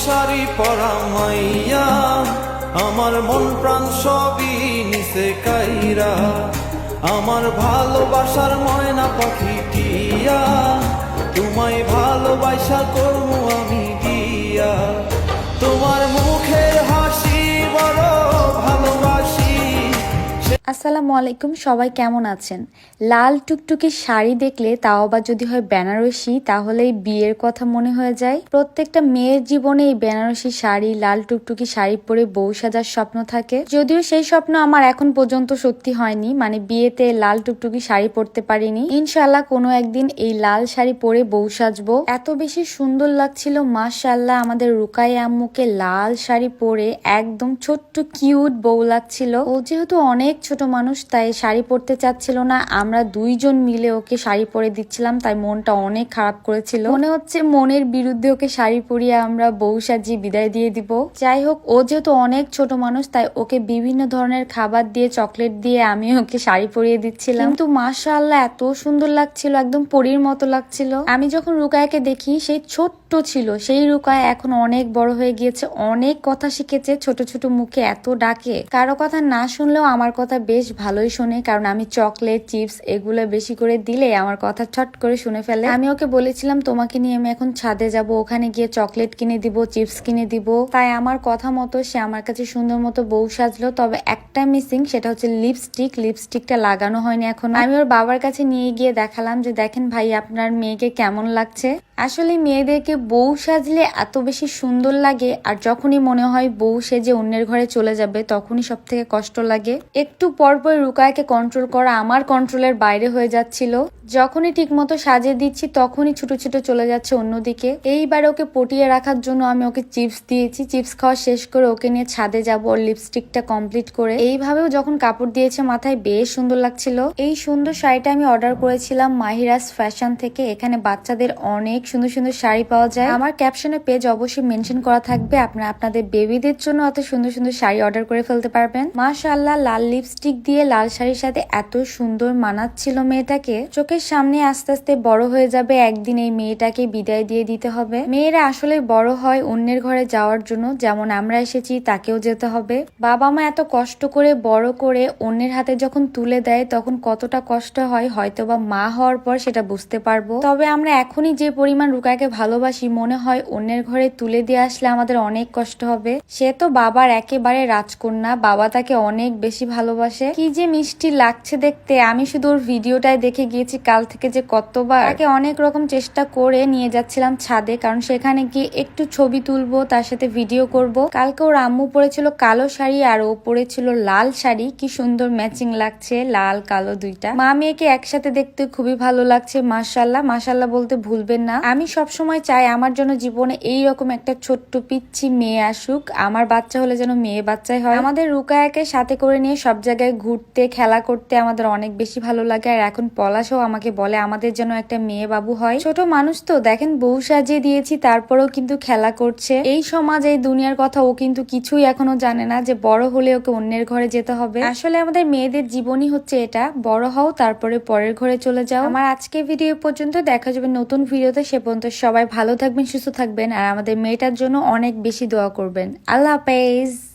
শাড়ি পরা মাইয়া, আমার মন প্রাণ সবই নিচে কাইরা, আমার ভালোবাসার ময়না পাখি টিয়া, তোমায় ভালোবাসা করবো আমি দিয়া, তোমার মুখের হাসি বড় ভালোবাসি। আসসালামু আলাইকুম, সবাই কেমন আছেন? লাল টুকটুকি শাড়ি দেখলে, তাও আবার যদি হয় বেনারসি, তাহলে এই বিয়ের কথা মনে হয়ে যায়। প্রত্যেকটা মেয়ের জীবনে এই বেনারসি শাড়ি, লাল টুকটুকি শাড়ি পরে বউ সাজার স্বপ্ন থাকে। যদিও সেই স্বপ্ন আমার এখন পর্যন্ত সত্যি হয়নি, মানে বিয়েতে লাল টুকটুকি শাড়ি পরতে পারিনি। ইনশাল্লাহ কোনো একদিন এই লাল শাড়ি পরে বউ সাজবো। এত বেশি সুন্দর লাগছিল মাশাআল্লাহ, আমাদের রুকাইয়া আম্মুকে লাল শাড়ি পরে একদম ছোট্ট কিউট বউ লাগছিল। ও যেহেতু অনেক ছোট মানুষ, তাই শাড়ি পরতে চাচ্ছিল না। আমরা দুইজন মিলে ওকে শাড়ি পরে দিচ্ছিলাম, তাই মনটা অনেক খারাপ করেছিল। মনে হচ্ছে মনের বিরুদ্ধে ওকে শাড়ি পরিয়ে আমরা বউ সাজিয়ে বিদায় দিয়ে দিব। যাই হোক, ও যেহেতু অনেক ছোট মানুষ, তাই ওকে বিভিন্ন ধরনের খাবার দিয়ে, চকলেট দিয়ে আমি ওকে শাড়ি পরিয়ে দিচ্ছিলাম। কিন্তু মাশাআল্লাহ এত সুন্দর লাগছিল, একদম পরীর মতো লাগছিল। আমি যখন রুকায়াকে দেখি, সেই ছোট্ট ছিল, সেই রুকায়া এখন অনেক বড় হয়ে গিয়েছে, অনেক কথা শিখেছে। ছোট ছোট মুখে এত ডাকে, কারো কথা না শুনলেও আমার কথা বেশ ভালোই শোনে, কারণ আমি চকলেট, চিপস এগুলো বেশি করে দিলে আমার কথা ছট করে শুনে ফেলে। আমি ওকে বলেছিলাম, তোমাকে নিয়ে আমি এখন ছাদে যাব, ওখানে গিয়ে চকলেট কিনে দিব, চিপস কিনে দিব। তাই আমার কথা মতো সে আমার কাছে সুন্দর মতো বউ সাজলো। তবে একটা মিসিং, সেটা হচ্ছে লিপস্টিক। লিপস্টিকটা লাগানো হয়নি এখনো। আমি ওর বাবার কাছে নিয়ে গিয়ে দেখালাম যে, দেখেন ভাই, আপনার মেয়েকে কেমন লাগছে। আসলে মেয়েদেরকে বউ সাজলে এত বেশি সুন্দর লাগে, আর যখনই মনে হয় বউ সেজে অন্যের ঘরে চলে যাবে, তখনই সব থেকে কষ্ট লাগে। একটু পরপর রুকায়াকে কন্ট্রোল করা আমার কন্ট্রোলের বাইরে হয়ে যাচ্ছিল। যখনই ঠিক মতো সাজিয়ে দিচ্ছি, তখনই ছোট ছোট চলে যাচ্ছে অন্যদিকে। এইবার ওকে পটিয়ে রাখার জন্য আমি ওকে চিপস দিয়েছি। চিপস খাওয়া শেষ করে ওকে নিয়ে ছাদে যাবো, ওর লিপস্টিকটা কমপ্লিট করে। এইভাবেও যখন কাপড় দিয়েছে মাথায়, বেশ সুন্দর লাগছিল। এই সুন্দর শাড়িটা আমি অর্ডার করেছিলাম মাহিরাজ ফ্যাশন থেকে। এখানে বাচ্চাদের অনেক সুন্দর সুন্দর শাড়ি পাওয়া যায়। আমার ক্যাপশনে পেজ অবশ্যই মেনশন করা থাকবে, আপনারা আপনাদের বেবিদের জন্য এত সুন্দর সুন্দর শাড়ি অর্ডার করে ফেলতে পারবেন। মাশাআল্লাহ, লাল লিপস্টিক দিয়ে লাল শাড়ির সাথে এত সুন্দর মানাচ্ছিল মেয়েটাকে। চোখের সামনে আস্তে আস্তে বড় হয়ে যাবে, একদিন এই মেয়েটাকে বিদায় দিয়ে দিতে হবে। মেয়েরা আসলে বড় হয় অন্যের ঘরে যাওয়ার জন্য, যেমন আমরা এসেছি তাকেও যেতে হবে। বাবা মা এত কষ্ট করে বড় করে অন্যের হাতে যখন তুলে দেয়, তখন কতটা কষ্ট হয় হয়তোবা মা হওয়ার পর সেটা বুঝতে পারবো। তবে আমরা এখনই যে পরিমাণ রুকায়াকে ভালোবাসি, মনে হয় অন্যের ঘরে তুলে দিয়ে আসলে আমাদের অনেক কষ্ট হবে। সে তো বাবার একেবারে রাজকন্যা, বাবা তাকে অনেক বেশি ভালোবাসে। কি যে মিষ্টি লাগছে দেখতে। আমি শুধু ওর ভিডিওটাই দেখে গিয়েছি কাল থেকে, যে কতবার তাকে অনেক রকম চেষ্টা করে নিয়ে যাচ্ছিলাম ছাদে, কারণ সেখানে গিয়ে একটু ছবি তুলবো, তার সাথে ভিডিও করব। কালকে ওর আম্মু পরেছিল কালো শাড়ি আর ও পরেছিল লাল শাড়ি। কি সুন্দর ম্যাচিং লাগছে, লাল কালো দুইটা। মা মেয়েকে একসাথে দেখতে খুবই ভালো লাগছে। মাশাআল্লাহ, মাশাআল্লাহ বলতে ভুলবেন না। আমি সবসময় চাই আমার জন্য জীবনে এইরকম একটা ছোট্ট পিচ্ছি মেয়ে আসুক। আমার বাচ্চা হলে যেন মেয়ে বাচ্চাই হয়। আমাদের রুকায়াকে সাথে করে নিয়ে সব জায়গায় ঘুরতে, খেলা করতে আমাদের অনেক বেশি ভালো লাগে। আর এখন পলাশও আমাকে বলে আমাদের যেন একটা মেয়ে বাবু হয়। ছোট মানুষ তো, দেখেন বউ সাজিয়ে দিয়েছি, তারপরেও কিন্তু খেলা করছে। এই সমাজ, এই দুনিয়ার কথা ও কিন্তু কিছুই এখনো জানে না, যে বড় হলে ওকে অন্যের ঘরে যেতে হবে। আসলে আমাদের মেয়েদের জীবনই হচ্ছে এটা, বড় হও তারপরে পরের ঘরে চলে যাও। আমার আজকে ভিডিও পর্যন্ত, দেখা যাবে নতুন ভিডিওতে। সে পর্যন্ত সবাই ভালো থাকবেন, সুস্থ থাকবেন, আর আমাদের মেয়েটার জন্য অনেক বেশি দোয়া করবেন। আল্লাহ হাফেজ।